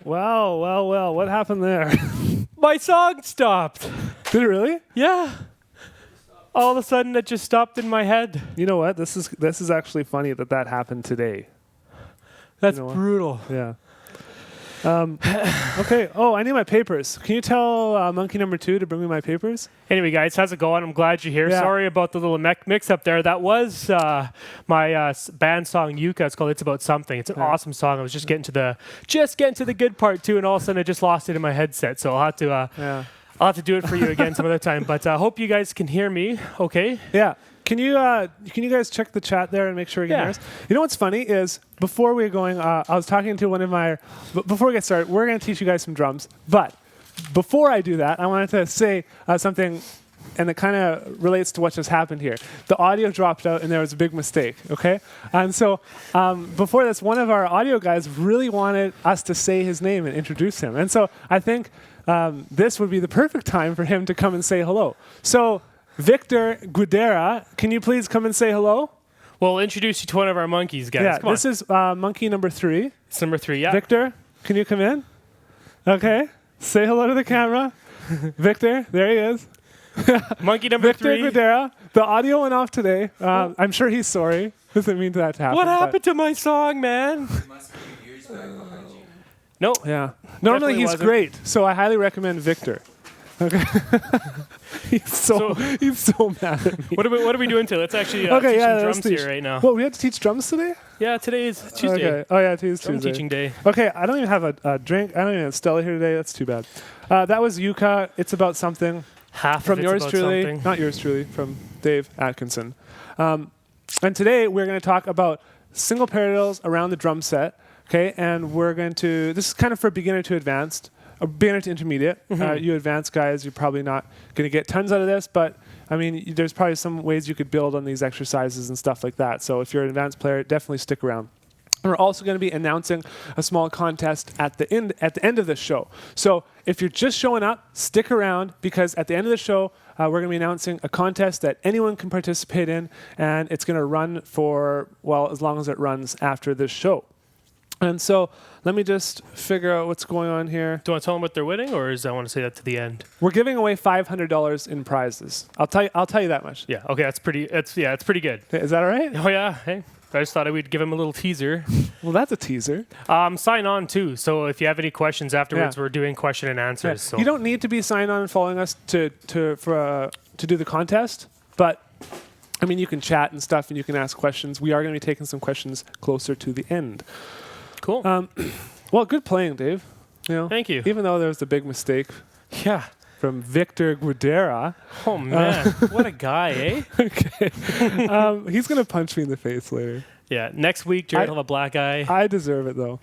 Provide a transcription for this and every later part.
Well, what happened there? My song stopped. Did it really? Yeah. All of a sudden, it just stopped in my head. You know what? This is actually funny that happened today. That's You know brutal. Yeah. Okay. Oh, I need my papers. Can you tell monkey number 2 to bring me my papers? Anyway, guys, how's it going? I'm glad you're here. Yeah. Sorry about the little mix-up there. That was my band song, Yuka. It's called "It's About Something." It's an awesome song. I was just getting to the good part too, and all of a sudden I just lost it in my headset. So I'll have to do it for you again some other time. But I hope you guys can hear me. Okay. Yeah. Can you guys check the chat there and make sure we can hear us? You know what's funny is before we were going, I was talking to one of my. Before we get started, we're going to teach you guys some drums. But before I do that, I wanted to say something, and it kind of relates to what just happened here. The audio dropped out, and there was a big mistake. Okay, and so before this, one of our audio guys really wanted us to say his name and introduce him, and so I think this would be the perfect time for him to come and say hello. So. Victor Guidera, can you please come and say hello? We'll introduce you to one of our monkeys, guys. Yeah, Come on. this is monkey number 3. It's number 3, yeah. Victor, can you come in? Okay, say hello to the camera. Victor, there he is. Monkey number Victor 3. Guidera. The audio went off today. I'm sure he's sorry. Doesn't mean that to happen. What happened to my song, man? No. Yeah. Normally he's wasn't. great, so I highly recommend Victor. Okay. he's so mad at me. What are we doing today? Let's actually teach some drums here right now. Well, we have to teach drums today? Yeah, today is Tuesday. Okay. Oh yeah, today's Drum Tuesday. teaching day. Okay, I don't even have a drink. I don't even have Stella here today. That's too bad. That was Yuka. It's About Something. Half From of yours it's truly, about something. not yours truly, from Dave Atkinson. And today we're going to talk about single paradiddles around the drum set. Okay, and we're going to. This is kind of for beginner to advanced. A beginner to intermediate. You advanced guys, you're probably not going to get tons out of this, but I mean, there's probably some ways you could build on these exercises and stuff like that. So if you're an advanced player, definitely stick around. We're also going to be announcing a small contest at the end of this show. So if you're just showing up, stick around because at the end of the show, we're going to be announcing a contest that anyone can participate in, and it's going to run for, well, as long as it runs after this show. And so let me just figure out what's going on here. Do you want to tell them what they're winning, or I want to say that to the end? We're giving away $500 in prizes. I'll tell you that much. Yeah. Okay. It's pretty good. Is that all right? Oh yeah. Hey, I just thought I would give him a little teaser. Well, that's a teaser. Sign on too. So if you have any questions afterwards, we're doing question and answers. Yeah. So You don't need to be signed on and following us to do the contest, but I mean you can chat and stuff and you can ask questions. We are going to be taking some questions closer to the end. Cool. Well, good playing, Dave. Thank you. Even though there was a big mistake Yeah. from Victor Guidera. Oh man, what a guy, eh? Okay. He's going to punch me in the face later. Yeah. Next week, Jared will have a black eye. I deserve it, though.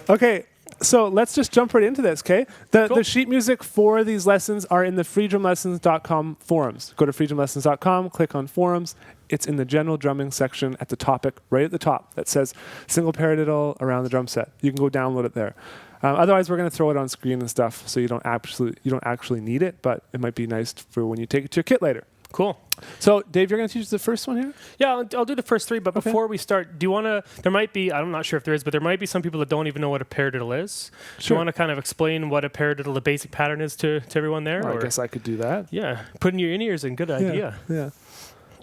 Okay, so let's just jump right into this, okay? The sheet music for these lessons are in the freedrumlessons.com forums. Go to freedrumlessons.com, click on forums. It's in the general drumming section at the topic, right at the top, that says single paradiddle around the drum set. You can go download it there. Otherwise, we're going to throw it on screen and stuff, so you don't actually need it, but it might be nice for when you take it to your kit later. Cool. So, Dave, you're going to teach the first one here? Yeah, I'll do the first 3, but before we start, do you want to, there might be, I'm not sure if there is, but there might be some people that don't even know what a paradiddle is. Sure. Do you want to kind of explain what a paradiddle, the basic pattern is to everyone there? Well, I guess I could do that. Yeah, putting your in-ears in, good idea. Yeah.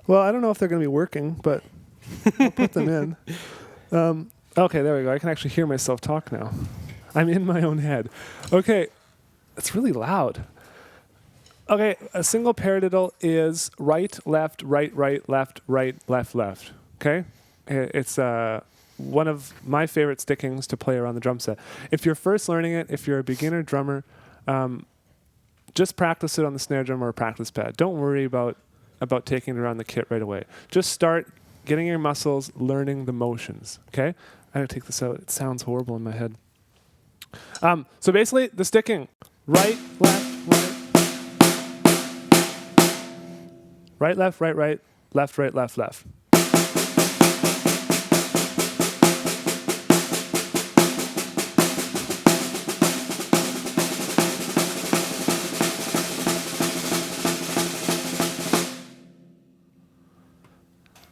Well, I don't know if they're going to be working, but I'll put them in. Okay, there we go. I can actually hear myself talk now. I'm in my own head. Okay, it's really loud. Okay, a single paradiddle is right, left, left, left. Okay? It's one of my favorite stickings to play around the drum set. If you're first learning it, if you're a beginner drummer, just practice it on the snare drum or a practice pad. Don't worry about taking it around the kit right away. Just start getting your muscles learning the motions, okay? I gotta take this out. It sounds horrible in my head. So basically, the sticking, right, left, right, left, left.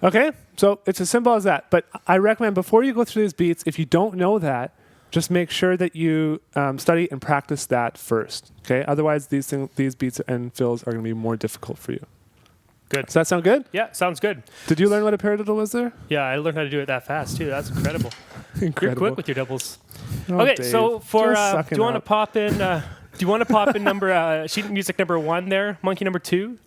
Okay, so it's as simple as that. But I recommend before you go through these beats, if you don't know that, just make sure that you study and practice that first. Okay, otherwise these beats and fills are going to be more difficult for you. Good. Does that sound good? Yeah, sounds good. Did you learn what a paradiddle was there? Yeah, I learned how to do it that fast too. That's incredible. You're quick with your doubles. Oh, Okay, Dave, so for just do you want to sucking pop in? Do you want to pop in sheet music number 1 there? Monkey number 2.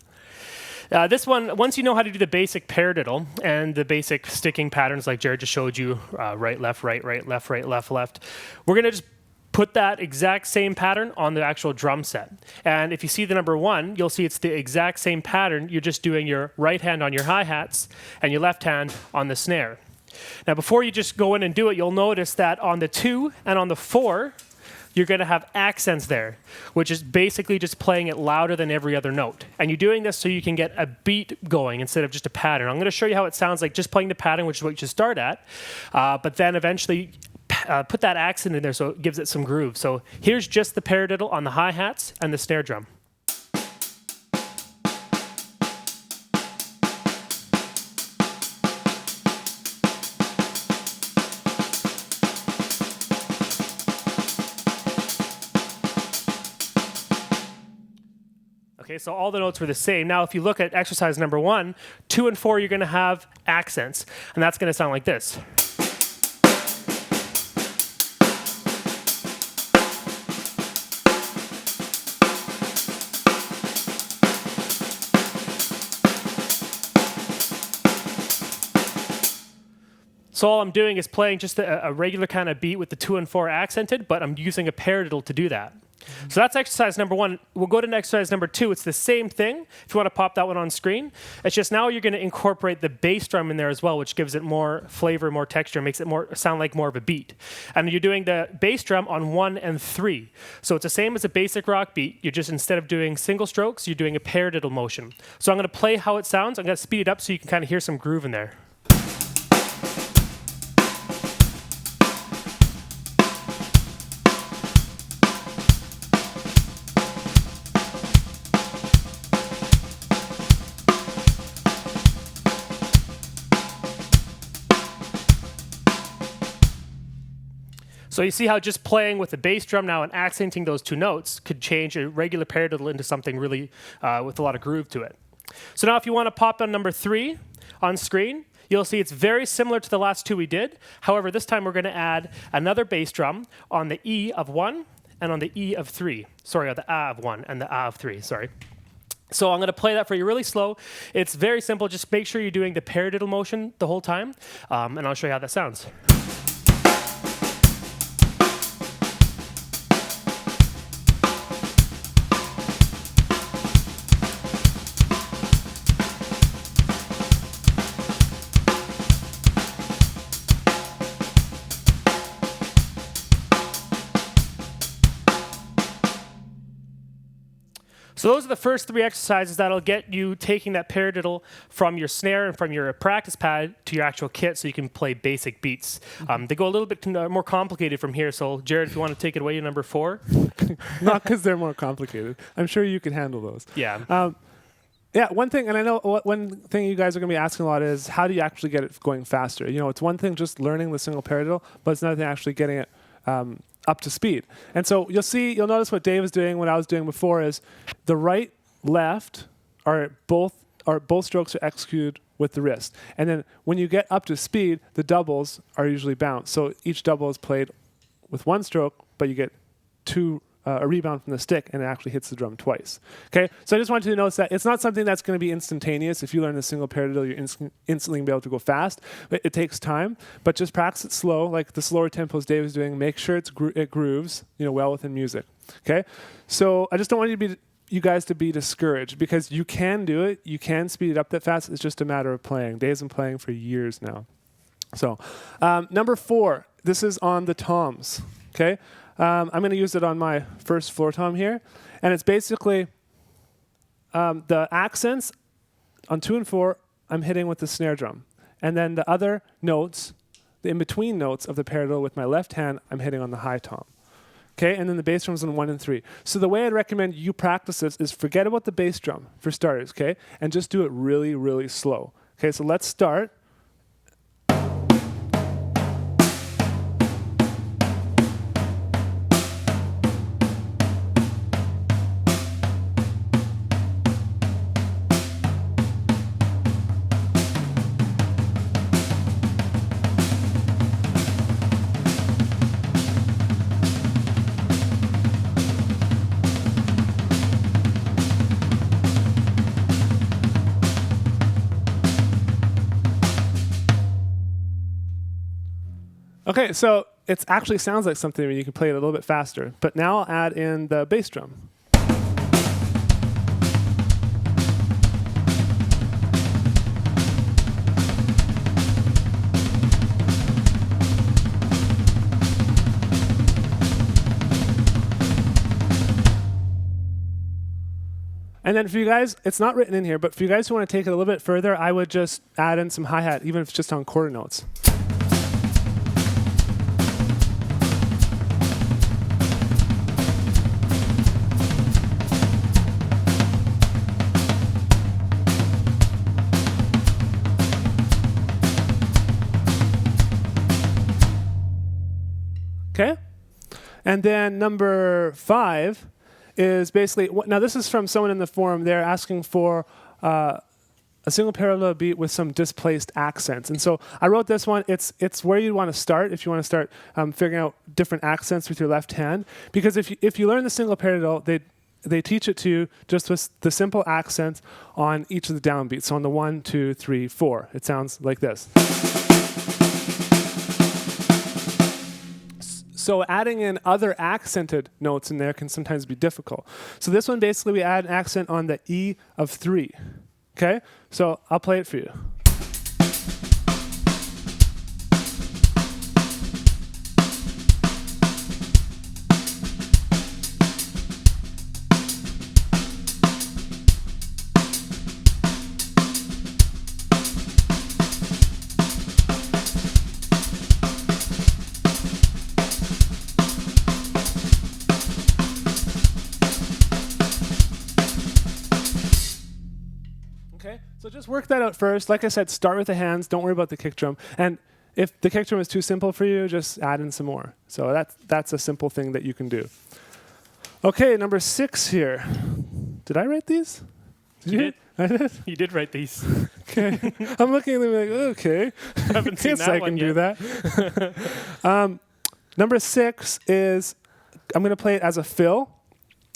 This one, once you know how to do the basic paradiddle and the basic sticking patterns like Jared just showed you, right, left, left, left, we're going to just put that exact same pattern on the actual drum set. And if you see the number 1, you'll see it's the exact same pattern. You're just doing your right hand on your hi-hats and your left hand on the snare. Now, before you just go in and do it, you'll notice that on the 2 and on the 4, you're going to have accents there, which is basically just playing it louder than every other note. And you're doing this so you can get a beat going instead of just a pattern. I'm going to show you how it sounds like just playing the pattern, which is what you should start at, but then eventually put that accent in there so it gives it some groove. So here's just the paradiddle on the hi-hats and the snare drum. Okay, so all the notes were the same. Now, if you look at exercise number 1, 2 and 4, you're going to have accents, and that's going to sound like this. So all I'm doing is playing just a regular kind of beat with the 2 and 4 accented, but I'm using a paradiddle to do that. So that's exercise number 1. We'll go to exercise number 2. It's the same thing. If you want to pop that one on screen, it's just now you're going to incorporate the bass drum in there as well, which gives it more flavor, more texture, makes it sound like more of a beat. And you're doing the bass drum on 1 and 3. So it's the same as a basic rock beat. You're just, instead of doing single strokes, you're doing a paradiddle motion. So I'm going to play how it sounds. I'm going to speed it up so you can kind of hear some groove in there. So you see how just playing with the bass drum now and accenting those 2 notes could change a regular paradiddle into something really with a lot of groove to it. So now if you want to pop on number 3 on screen, you'll see it's very similar to the last 2 we did. However, this time we're going to add another bass drum on the E of 1 and on the E of 3. Sorry, on the A of 1 and the A of 3, sorry. So I'm going to play that for you really slow. It's very simple. Just make sure you're doing the paradiddle motion the whole time, and I'll show you how that sounds. So those are the first 3 exercises that'll get you taking that paradiddle from your snare and from your practice pad to your actual kit so you can play basic beats. They go a little bit more complicated from here. So Jared, if you want to take it away to number 4. Not because they're more complicated. I'm sure you can handle those. Yeah. Yeah, one thing, and I know one thing you guys are going to be asking a lot is, how do you actually get it going faster? You know, it's one thing just learning the single paradiddle, but it's another thing actually getting it up to speed. And so you'll notice what Dave is doing, what I was doing before, is the right, left are both strokes are executed with the wrist. And then when you get up to speed, the doubles are usually bounced. So each double is played with 1 stroke, but you get 2 a rebound from the stick, and it actually hits the drum twice. Okay, so I just wanted you to notice that it's not something that's going to be instantaneous. If you learn the single paradiddle, you're instantly going to be able to go fast. It takes time, but just practice it slow, like the slower tempos Dave is doing. Make sure it grooves, well within music. Okay, so I just don't want you guys to be discouraged, because you can do it. You can speed it up that fast. It's just a matter of playing. Dave's been playing for years now. So number 4, this is on the toms. Okay. I'm going to use it on my first floor tom here. And it's basically the accents on 2 and 4, I'm hitting with the snare drum. And then the other notes, the in-between notes of the paradiddle with my left hand, I'm hitting on the high tom. Okay, and then the bass drum's on 1 and 3. So the way I'd recommend you practice this is forget about the bass drum for starters, okay? And just do it really, really slow. Okay, so let's start. Okay, so it actually sounds like something when you can play it a little bit faster. But now I'll add in the bass drum. And then for you guys, it's not written in here, but for you guys who want to take it a little bit further, I would just add in some hi-hat, even if it's just on quarter notes. Okay? And then number 5 is basically, now this is from someone in the forum. They're asking for a single parallel beat with some displaced accents. And so I wrote this one. It's where you want to start if you want to start figuring out different accents with your left hand. Because if you learn the single paradiddle, they teach it to you just with the simple accents on each of the downbeats. So on the 1, 2, 3, 4, it sounds like this. So adding in other accented notes in there can sometimes be difficult. So this one, basically, we add an accent on the E of 3. Okay? So I'll play it for you. So just work that out first. Like I said, start with the hands. Don't worry about the kick drum. And if the kick drum is too simple for you, just add in some more. So that's a simple thing that you can do. Okay, number 6 here. Did I write these? You did. I did? You did write these. Okay. I'm looking at them like, okay. I haven't seen Guess that I one can yet. do that. Number 6 is, I'm going to play it as a fill.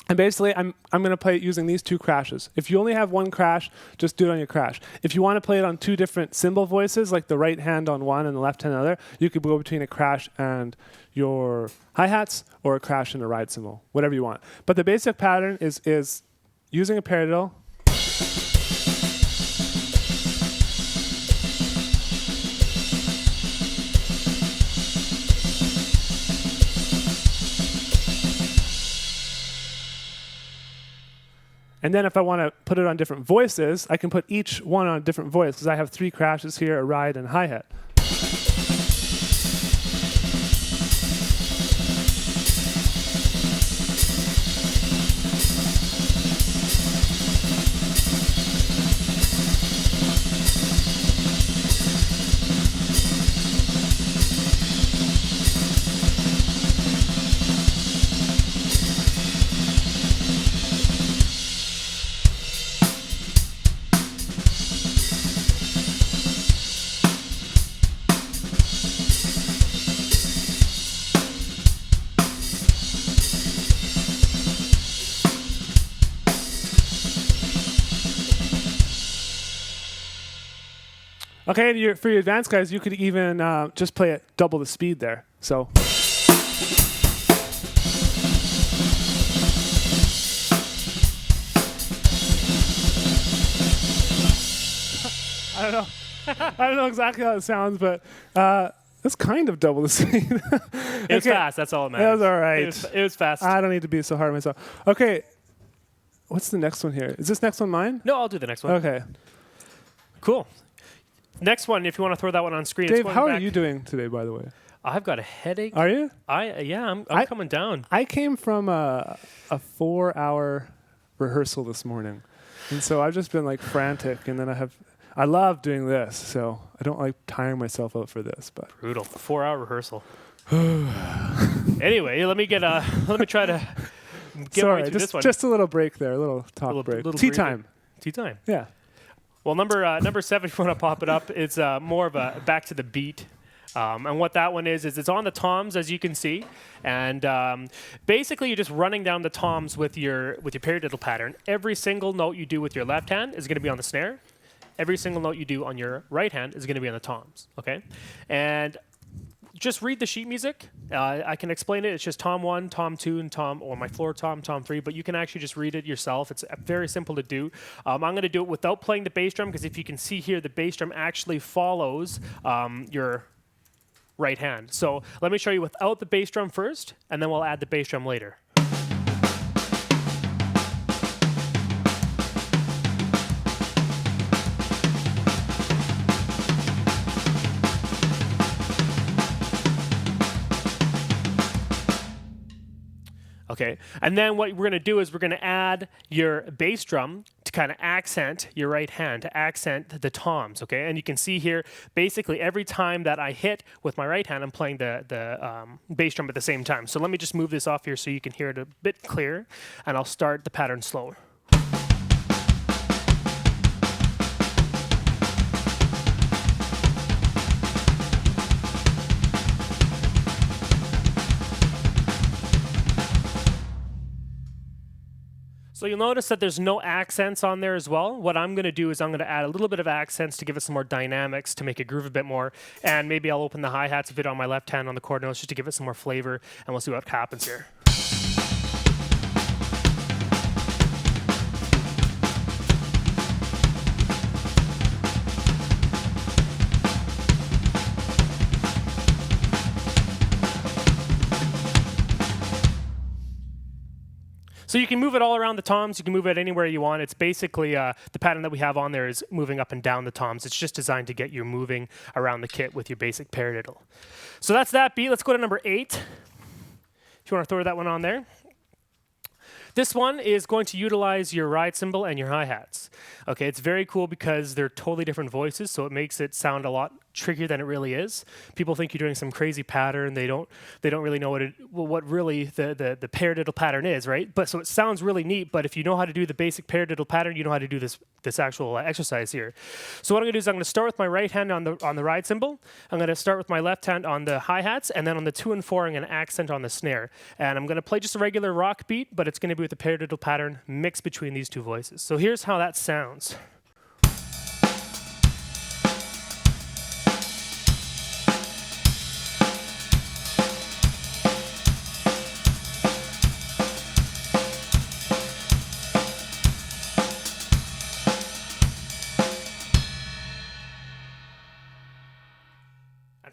And basically, I'm going to play it using these 2 crashes. If you only have 1 crash, just do it on your crash. If you want to play it on 2 different cymbal voices, like the right hand on one and the left hand on the other, you could go between a crash and your hi-hats or a crash and a ride cymbal, whatever you want. But the basic pattern is using a paradiddle. And then if I want to put it on different voices, I can put each one on a different voice because I have 3 crashes here, a ride, and a hi-hat. Okay, for your advanced guys, you could even just play at double the speed there. So. I don't know. I don't know exactly how it sounds, but that's kind of double the speed. It was fast. That's all that matters. That was all right. It was fast. I don't need to be so hard on myself. Okay. What's the next one here? Is this next one mine? No, I'll do the next one. Okay. Cool. Next one, if you want to throw that one on screen. Dave, how are you doing today, by the way? I've got a headache. Are you? I'm coming down. I came from a 4-hour rehearsal this morning, and so I've just been like frantic. And then I love doing this, so I don't like tiring myself out for this. But brutal. 4-hour rehearsal. Anyway, let me try to get my way through this one. Just a little break there, a little talk break. Tea time. Tea time. Yeah. Well, number 7, if you want to pop it up, it's more of a back to the beat. And what that one is it's on the toms, as you can see. And basically, you're just running down the toms with your paradiddle pattern. Every single note you do with your left hand is going to be on the snare. Every single note you do on your right hand is going to be on the toms. Okay? And just read the sheet music. I can explain it. It's just Tom 1, Tom 2, and or my floor Tom 3, but you can actually just read it yourself. It's very simple to do. I'm going to do it without playing the bass drum, because if you can see here, the bass drum actually follows your right hand. So let me show you without the bass drum first, and then we'll add the bass drum later. Okay, and then what we're going to do is we're going to add your bass drum to kind of accent your right hand, to accent the toms, okay? And you can see here, basically every time that I hit with my right hand, I'm playing the bass drum at the same time. So let me just move this off here so you can hear it a bit clearer, and I'll start the pattern slower. So you'll notice that there's no accents on there as well. What I'm going to do is I'm going to add a little bit of accents to give it some more dynamics, to make it groove a bit more. And maybe I'll open the hi-hats a bit on my left hand on the chord notes just to give it some more flavor, and we'll see what happens here. So you can move it all around the toms. You can move it anywhere you want. It's basically the pattern that we have on there is moving up and down the toms. It's just designed to get you moving around the kit with your basic paradiddle. So that's that beat. Let's go to number 8. If you want to throw that one on there. This one is going to utilize your ride cymbal and your hi-hats. Okay, it's very cool because they're totally different voices, so it makes it sound a lot trickier than it really is. People think you're doing some crazy pattern. They don't really know what really the paradiddle pattern is, right? But so it sounds really neat, but if you know how to do the basic paradiddle pattern, you know how to do this actual exercise here. So what I'm going to do is I'm going to start with my right hand on the ride cymbal. I'm going to start with my left hand on the hi-hats, and then on the 2 and 4, I'm going to accent on the snare. And I'm going to play just a regular rock beat, but it's going to be with the paradiddle pattern mixed between these two voices. So here's how that sounds.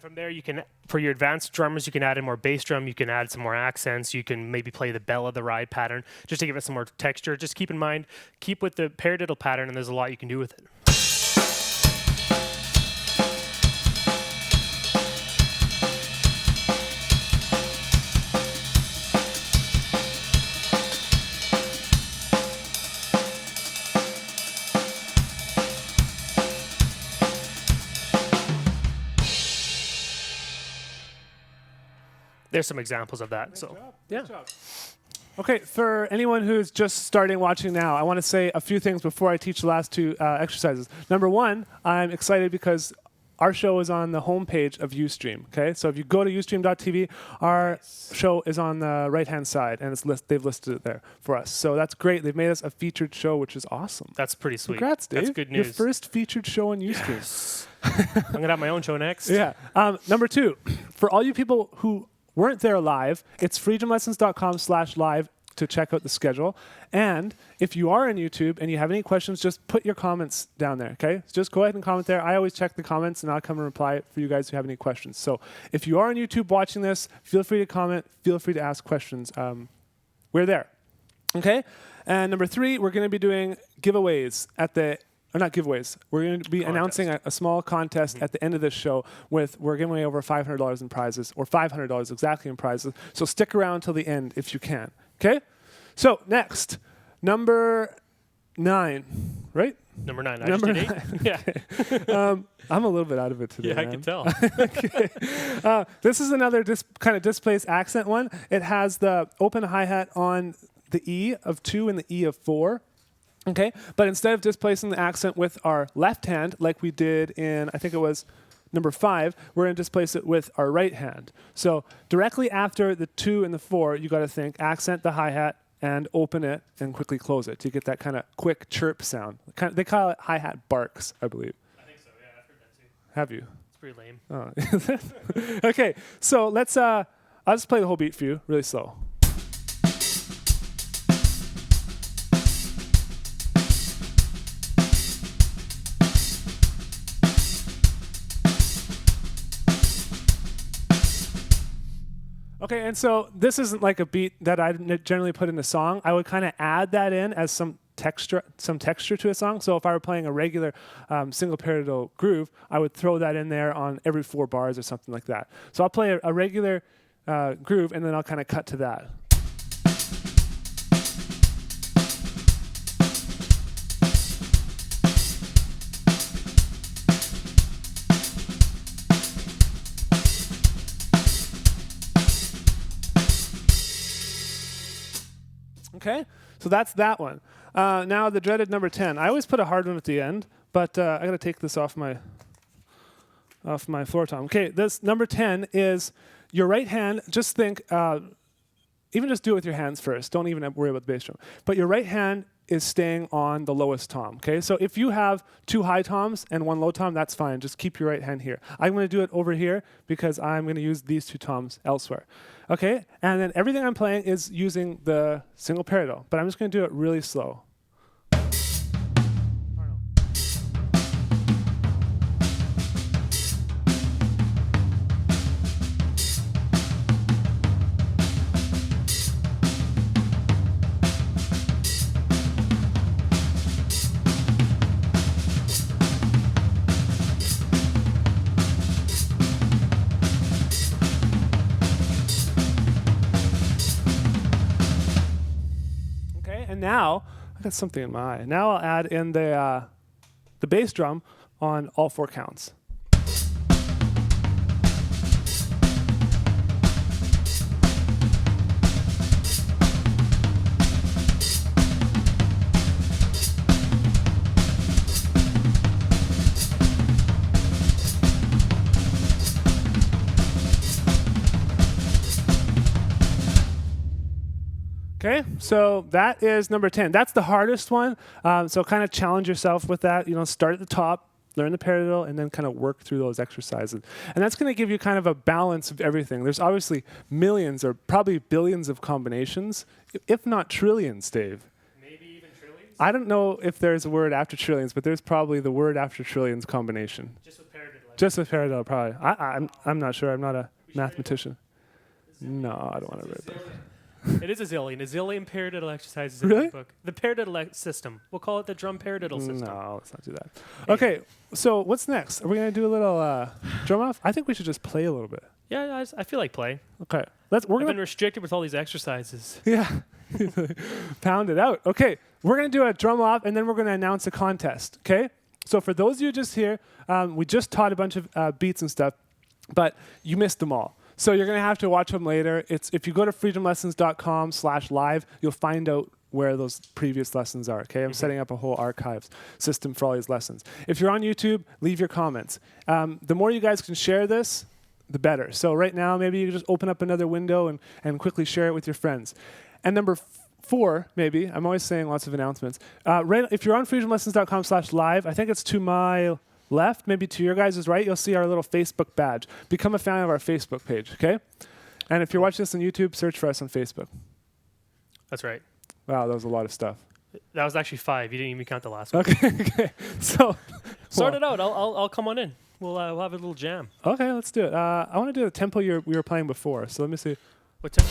From there, you can, for your advanced drummers, you can add in more bass drum, you can add some more accents, you can maybe play the bell of the ride pattern, just to give it some more texture. Just keep in mind, keep with the paradiddle pattern, and there's a lot you can do with it. There's some examples of that. Good job. Okay, for anyone who's just starting watching now, I want to say a few things before I teach the last 2 exercises. Number 1, I'm excited because our show is on the homepage of Ustream. Okay, so if you go to ustream.tv, our show is on the right-hand side, and they've listed it there for us. So that's great. They've made us a featured show, which is awesome. That's pretty sweet. Congrats, Dave. That's good news. Your first featured show on Ustream. Yes. I'm going to have my own show next. Yeah. Number 2, for all you people who weren't there live, it's freedomlessons.com/live to check out the schedule. And if you are on YouTube and you have any questions, just put your comments down there, okay? So just go ahead and comment there. I always check the comments, and I'll come and reply for you guys who have any questions. So if you are on YouTube watching this, feel free to comment. Feel free to ask questions. We're there, okay? And number 3, we're going to be doing giveaways at the not giveaways. We're going to be announcing a small contest at the end of this show we're giving away over $500 in prizes, or $500 exactly in prizes. So stick around till the end if you can. Okay? So next, number 9, right? Number 9. Number 9. Yeah. I'm a little bit out of it today. Yeah, man. I can tell. Okay. This is another kind of displaced accent one. It has the open hi-hat on the E of 2 and the E of 4. Okay, but instead of displacing the accent with our left hand, like we did in, I think it was number 5, we're going to displace it with our right hand. So directly after the 2 and the 4, you got to think accent the hi-hat and open it and quickly close it to get that kind of quick chirp sound. They call it hi-hat barks, I believe. I think so, yeah. I've heard that too. Have you? It's pretty lame. Oh. Okay, so let's. I'll just play the whole beat for you, really slow. Okay, and so this isn't like a beat that I generally put in a song. I would kind of add that in as some texture to a song. So if I were playing a regular single paradiddle groove, I would throw that in there on every 4 bars or something like that. So I'll play a regular groove, and then I'll kind of cut to that. Okay, so that's that one. Now the dreaded number 10. I always put a hard one at the end, but I got to take this off my floor tom. Okay, this number 10 is your right hand. Just think, even just do it with your hands first. Don't even worry about the bass drum. But your right hand is staying on the lowest tom. Okay, so if you have 2 high toms and 1 low tom, that's fine. Just keep your right hand here. I'm going to do it over here because I'm going to use these 2 toms elsewhere. Okay, and then everything I'm playing is using the single paradiddle, but I'm just going to do it really slow. Now, I got something in my eye. Now I'll add in the bass drum on all 4 counts. Okay, so that is number 10. That's the hardest one. So kind of challenge yourself with that. You know, start at the top, learn the paradiddle, and then kind of work through those exercises. And that's going to give you kind of a balance of everything. There's obviously millions or probably billions of combinations, if not trillions, Dave. Maybe even trillions? I don't know if there's a word after trillions, but there's probably the word after trillions combination. Just with paradiddle. Just with paradiddle, probably. I'm not sure. I'm not a mathematician. No, I don't want to read that. It is a zillion. A zillion paradiddle exercises Really? in the book. The paradiddle system. We'll call it the drum paradiddle system. No, let's not do that. Okay, so what's next? Are we going to do a little drum off? I think we should just play a little bit. Yeah, I feel like playing. Okay, I've been restricted with all these exercises. Yeah, pound it out. Okay, we're going to do a drum off, and then we're going to announce a contest. Okay, so for those of you just here, we just taught a bunch of beats and stuff, but you missed them all. So you're going to have to watch them later. If you go to freedomlessons.com/live, you'll find out where those previous lessons are. Okay, I'm setting up a whole archives system for all these lessons. If you're on YouTube, leave your comments. The more you guys can share this, the better. So right now, maybe you just open up another window and quickly share it with your friends. And number 4, maybe, I'm always saying lots of announcements. If you're on freedomlessons.com/live, I think it's to my left, maybe to your guys' right, you'll see our little Facebook badge. Become a fan of our Facebook page, okay? And if you're watching this on YouTube, search for us on Facebook. That's right. Wow, that was a lot of stuff. That was actually 5. You didn't even count the last one. Okay. So sort it out. I'll come on in. We'll have a little jam. Okay, let's do it. I want to do the tempo we were playing before. So let me see. What tempo?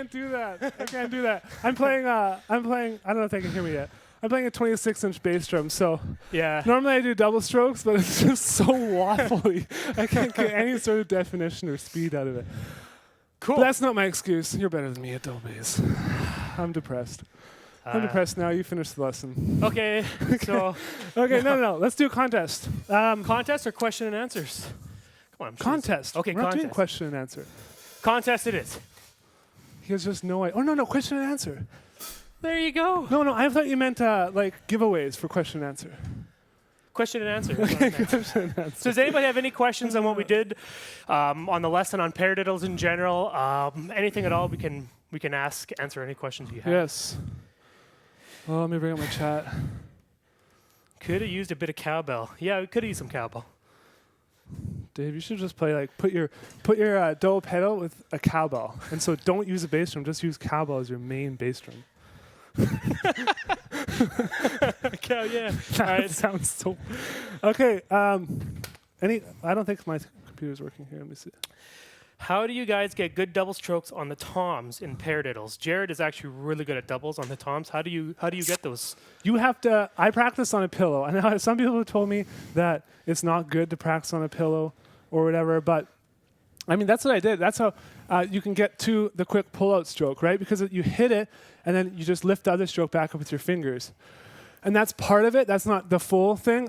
can't do that. I can't do that. I'm playing. I don't know if they can hear me yet. I'm playing a 26-inch bass drum, so Yeah. normally I do double strokes, but it's just so waffly. I can't get any sort of definition or speed out of it. Cool. But that's not my excuse. You're better than me at double bass. I'm depressed. I'm depressed now. You finish the lesson. Okay. So. Okay, no. Let's do a contest. Contest or question and answers? Come on. Contest. Okay, We're not doing contest. question and answer. Contest it is. He has just no idea. Oh, no, question and answer. There you go. No, I thought you meant like giveaways for question and answer. Question and answer. is what I meant. So does anybody have any questions on what we did on the lesson on paradiddles in general? Anything at all we can answer any questions you have. Yes. Well, let me bring up my chat. Could have used a bit of cowbell. Yeah, we could have used some cowbell. Dave, you should just play like put your double pedal with a cowbell, and so don't use a bass drum. Just use cowbell as your main bass drum. Yeah. That sounds so. Okay. I don't think my computer's working here. Let me see. How do you guys get good double strokes on the toms in paradiddles? Jared is actually really good at doubles on the toms. How do you get those? You have to. I practice on a pillow. I know some people have told me that it's not good to practice on a pillow or whatever, but I mean that's what I did. That's how you can get to the quick pull-out stroke, right? Because you hit it and then you just lift the other stroke back up with your fingers, and that's part of it. That's not the full thing.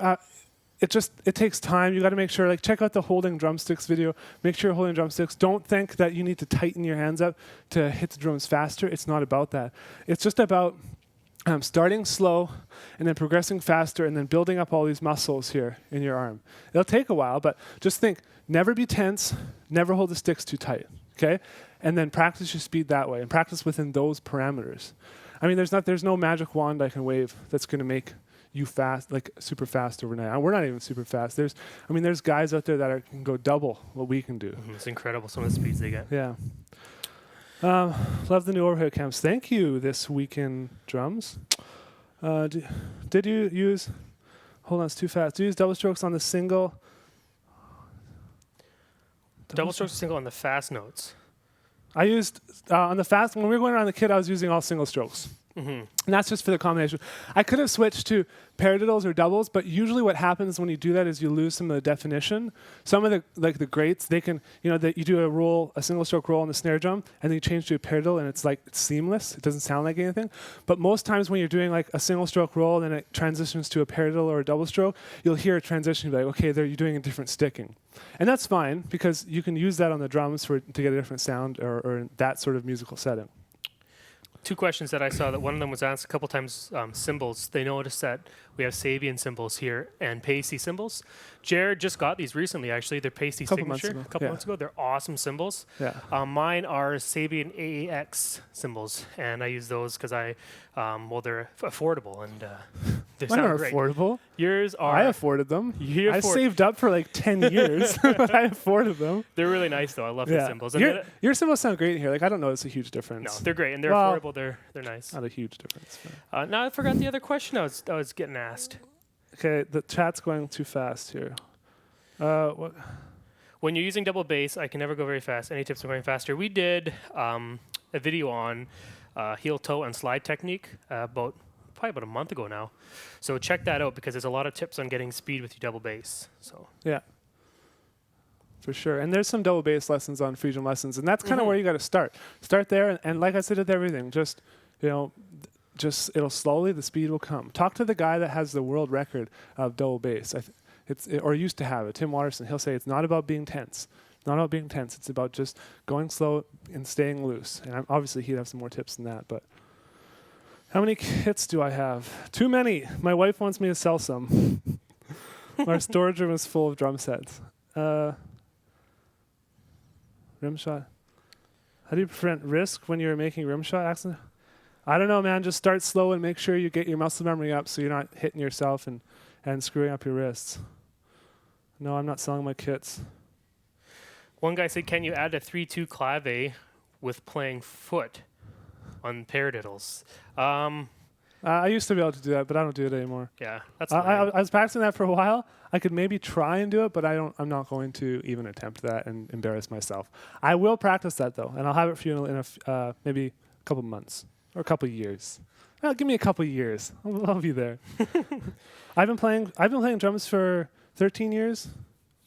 It takes time. You got to make sure, like, check out the holding drumsticks video. Make sure you're holding drumsticks. Don't think that you need to tighten your hands up to hit the drums faster. It's not about that. It's just about starting slow and then progressing faster and then building up all these muscles here in your arm. It'll take a while, but just think, never be tense, never hold the sticks too tight, okay? And then practice your speed that way and practice within those parameters. I mean, there's no magic wand I can wave that's going to make you fast, like super fast overnight. We're not even super fast. There's guys out there that can go double what we can do. Mm-hmm. It's incredible some of the speeds they get. Yeah. Love the new overhead cams. Thank you this week in drums. Did you use? Hold on, it's too fast. Did you use double strokes on the single? Double strokes single on the fast notes. I used on the fast when we were going around the kit. I was using all single strokes. Mm-hmm. And that's just for the combination. I could have switched to paradiddles or doubles, but usually what happens when you do that is you lose some of the definition. Some of the greats, they can, that you do a single stroke roll on the snare drum, and then you change to a paradiddle, and it's seamless. It doesn't sound like anything. But most times when you're doing like a single stroke roll, and then it transitions to a paradiddle or a double stroke, you'll hear a transition. You'll be like, okay, there you're doing a different sticking, and that's fine because you can use that on the drums to get a different sound or that sort of musical setting. Two questions that I saw. That one of them was asked a couple times. Cymbals. They noticed that we have Sabian cymbals here and pasty cymbals. Jared just got these recently. Actually, they're pasty signature. A couple months ago. They're awesome cymbals. Yeah. Mine are Sabian AAX cymbals, and I use those because they're affordable and they Mine sound are great. affordable. Yours are. I afforded them. I saved up for like 10 years, but I afforded them. They're really nice, though. I love the cymbals. Your cymbals sound great in here. Like I don't notice a huge difference. No, they're great and they're affordable. They're nice. Not a huge difference. Now I forgot the other question I was getting asked. Okay, the chat's going too fast here. What? When you're using double bass, I can never go very fast. Any tips on going faster? We did a video on heel, toe, and slide technique probably about a month ago now. So check that out because there's a lot of tips on getting speed with your double bass. So yeah, for sure. And there's some double bass lessons on Frisian lessons, and that's kind of where you got to start. Start there, and like I said with everything, just it'll slowly, the speed will come. Talk to the guy that has the world record of double bass. Or used to have it, Tim Watterson. He'll say it's not about being tense. Not about being tense. It's about just going slow and staying loose. And obviously he'd have some more tips than that. But how many kits do I have? Too many. My wife wants me to sell some. Our storage room is full of drum sets. Rim shot. How do you prevent risk when you're making rim shot accident? I don't know, man. Just start slow and make sure you get your muscle memory up so you're not hitting yourself and screwing up your wrists. No, I'm not selling my kits. One guy said, can you add a 3-2 clave with playing foot on paradiddles? I used to be able to do that, but I don't do it anymore. Yeah, that's I was practicing that for a while. I could maybe try and do it, but I'm not going to even attempt that and embarrass myself. I will practice that though, and I'll have it for you in maybe a couple months or a couple years. Give me a couple years. I'll be there. I've been playing drums for 13 years.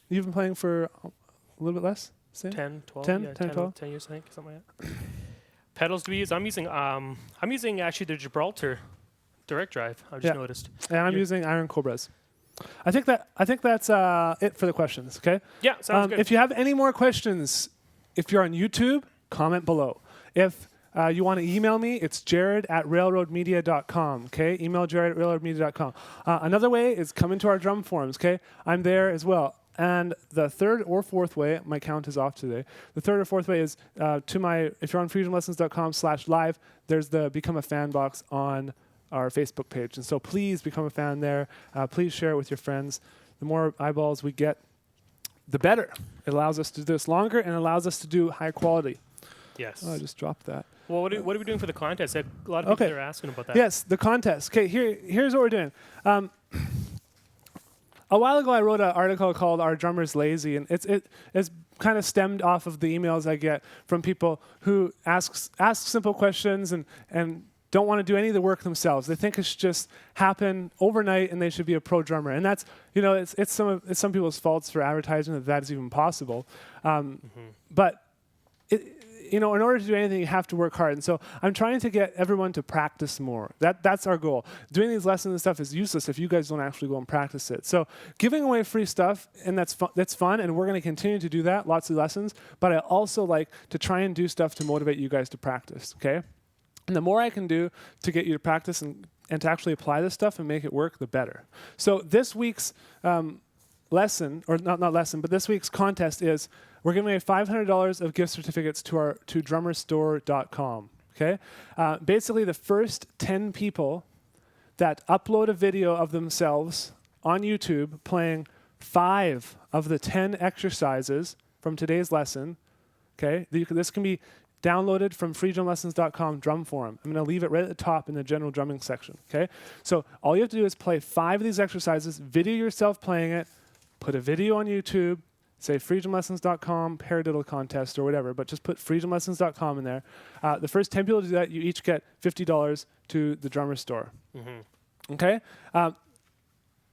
You've been playing for a little bit less? Say? 10, 12, 10, yeah, 10, 12? 10 years, I think, something like that. Pedals to be used. I'm using actually the Gibraltar direct drive. I've just noticed. And I'm using Iron Cobras. I think that's it for the questions. Okay. Yeah, sounds good. If you have any more questions, if you're on YouTube, comment below. If you want to email me, it's jared@railroadmedia.com. Okay, email jared@railroadmedia.com. Another way is come into our drum forums. Okay, I'm there as well. And the third or fourth way, my count is off today. The third or fourth way is if you're on freedomlessons.com/live, there's the Become a Fan box on our Facebook page. And so please become a fan there. Please share it with your friends. The more eyeballs we get, the better. It allows us to do this longer and allows us to do high quality. Yes. Oh, I just dropped that. Well, what are we doing for the contest? A lot of people are asking about that. Yes, the contest. Okay, here's what we're doing. A while ago, I wrote an article called "Are Drummers Lazy?" and it's kind of stemmed off of the emails I get from people who ask simple questions and don't want to do any of the work themselves. They think it should just happen overnight, and they should be a pro drummer. And that's it's some people's faults for advertising that is even possible. But in order to do anything, you have to work hard. And so I'm trying to get everyone to practice more. That's our goal. Doing these lessons and stuff is useless if you guys don't actually go and practice it. So giving away free stuff, and that's fun, and we're going to continue to do that, lots of lessons. But I also like to try and do stuff to motivate you guys to practice, okay? And the more I can do to get you to practice and to actually apply this stuff and make it work, the better. So this week's lesson, or not lesson, but this week's contest is we're giving away $500 of gift certificates to drummerstore.com. Okay, basically the first 10 people that upload a video of themselves on YouTube playing 5 of the 10 exercises from today's lesson. Okay, this can be downloaded from freedrumlessons.com drum forum. I'm going to leave it right at the top in the general drumming section. Okay, so all you have to do is play 5 of these exercises, video yourself playing it, put a video on YouTube, say freedomlessons.com, Paradiddle contest or whatever, but just put freedomlessons.com in there. The first 10 people to do that, you each get $50 to the drummer store. Mm-hmm. Okay?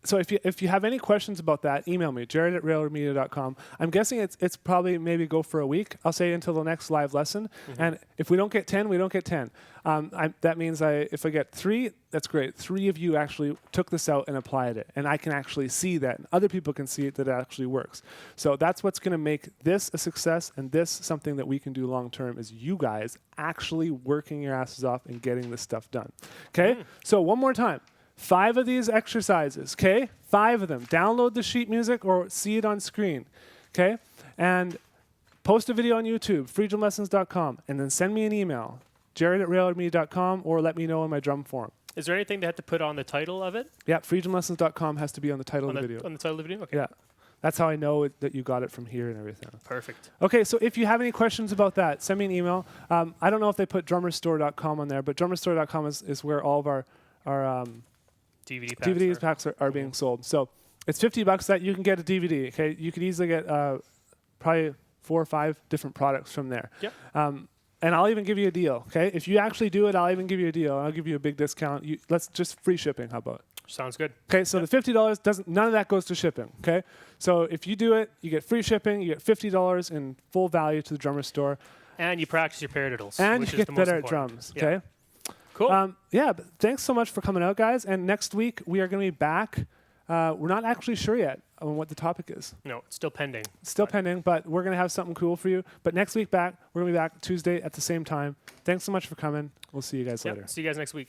So if you have any questions about that, email me, jared@railroadmedia.com. I'm guessing it's probably maybe go for a week. I'll say until the next live lesson. Mm-hmm. And if we don't get 10, we don't get 10. That means if I get 3, that's great. 3 of you actually took this out and applied it. And I can actually see that. And other people can see it that it actually works. So that's what's going to make this a success and this something that we can do long term is you guys actually working your asses off and getting this stuff done. Okay? So one more time. 5 of these exercises, okay? 5 of them. Download the sheet music or see it on screen, okay? And post a video on YouTube, freedomlessons.com, and then send me an email, jared@railroadmedia.com, or let me know in my drum forum. Is there anything they have to put on the title of it? Yeah, freedomlessons.com has to be on the title of the video. On the title of the video? Okay. Yeah. That's how I know that you got it from here and everything. Perfect. Okay, so if you have any questions about that, send me an email. I don't know if they put drummerstore.com on there, but drummerstore.com is where all of our DVD packs are being sold. So it's $50 that you can get a DVD. Okay, you could easily get probably 4 or 5 different products from there. Yep. And I'll even give you a deal. Okay, if you actually do it, I'll even give you a deal. I'll give you a big discount. Let's just free shipping. How about? Sounds good. Okay, so the $50 none of that goes to shipping. Okay, so if you do it, you get free shipping. You get $50 in full value to the drummer store. And you practice your paradiddles. And you get better at drums. Okay. Yeah. Cool. But thanks so much for coming out, guys. And next week, we are going to be back. We're not actually sure yet on what the topic is. No, it's still pending. Still pending, but we're going to have something cool for you. But next week we're going to be back Tuesday at the same time. Thanks so much for coming. We'll see you guys later. See you guys next week.